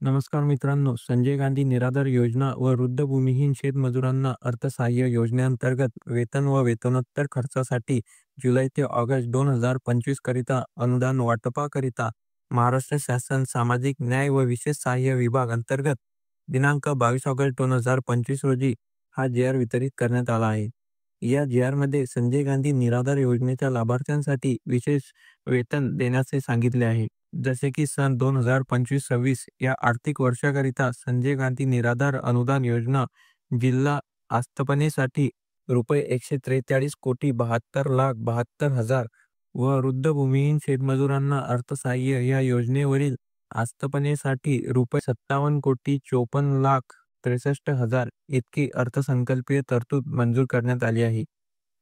नमस्कार मित्रांनो, संजय गांधी निराधार योजना व वृद्ध भूमिहीन शेतमजुरांना अर्थसहाय्य योजनेअंतर्गत वेतन व वेतनोत्तर खर्चासाठी जुलै ते ऑगस्ट 2025 करिता अनुदान वाटपाकरिता महाराष्ट्र शासन सामाजिक न्याय व विशेष सहाय्य विभाग अंतर्गत दिनांक 22 ऑगस्ट 2025 रोजी हा जी वितरित करण्यात आला आहे. या जी संजय गांधी निराधार योजनेच्या लाभार्थ्यांसाठी विशेष वेतन देण्याचे सांगितले आहे. जसे की सन 2025-26 या आर्थिक वर्षाकरिता संजय गांधी निराधार अनुदान योजना जिल्हा आस्थापनेसाठी रुपये 143,72,72,000 व वृद्ध भूमिहीन शेतमजुरांना अर्थसहाय्य या योजनेवरील आस्थापनेसाठी रुपये 57,54,63,000 इतकी अर्थसंकल्पीय तरतूद मंजूर करण्यात आली आहे.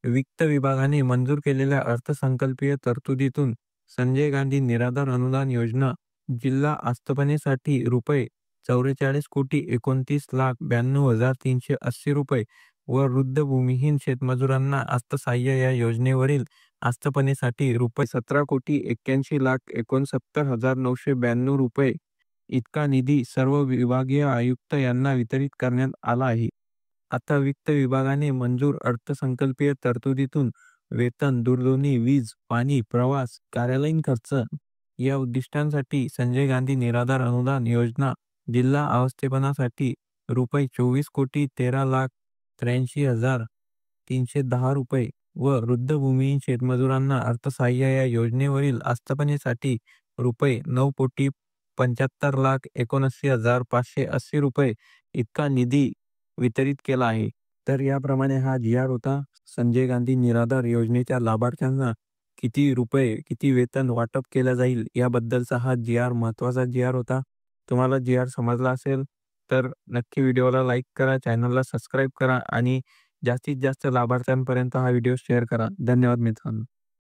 वित्त विभागाने मंजूर केलेल्या अर्थसंकल्पीय तरतुदीतून संजय गांधी निराधार अनुदान योजना जिल्हा आस्थापनेसाठी रुपये 44,29,92,380 रुपये व वृद्ध भूमिहीन शेतमजुरांना अर्थसहाय्य या योजनेवरील आस्थापनेसाठी रुपये 17,81,69,992 रुपये इतका निधी सर्व विभागीय आयुक्त यांना वितरित करण्यात आला आहे. आता वित्त विभागाने मंजूर अर्थसंकल्पीय तरतुदीतून वेतन, दूरध्वनी, वीज, पाणी, प्रवास, कार्यालयीन खर्च या उद्दिष्टांसाठी संजय गांधी निराधार अनुदान योजना जिल्हा अवस्थापनासाठी रुपये 24,13,83,310 रुपये व वृद्ध भूमिहीन शेतमजुरांना अर्थसहाय्य या योजनेवरील आस्थापनेसाठी रुपये 9,75,79,580 रुपये इतका निधी वितरित केला आहे. तर याप्रमाणे हा होता. संजय गांधी निराधार योजनेच्या लाभार्थ्यांना किती रुपये, किती वेतन वाटप केलं जाईल याबद्दलचा हा महत्त्वाचा होता. तुम्हाला समजला असेल तर नक्की व्हिडिओला लाईक करा, चॅनलला सबस्क्राईब करा आणि जास्तीत जास्त लाभार्थ्यांपर्यंत हा व्हिडिओ शेअर करा. धन्यवाद मित्रांनो.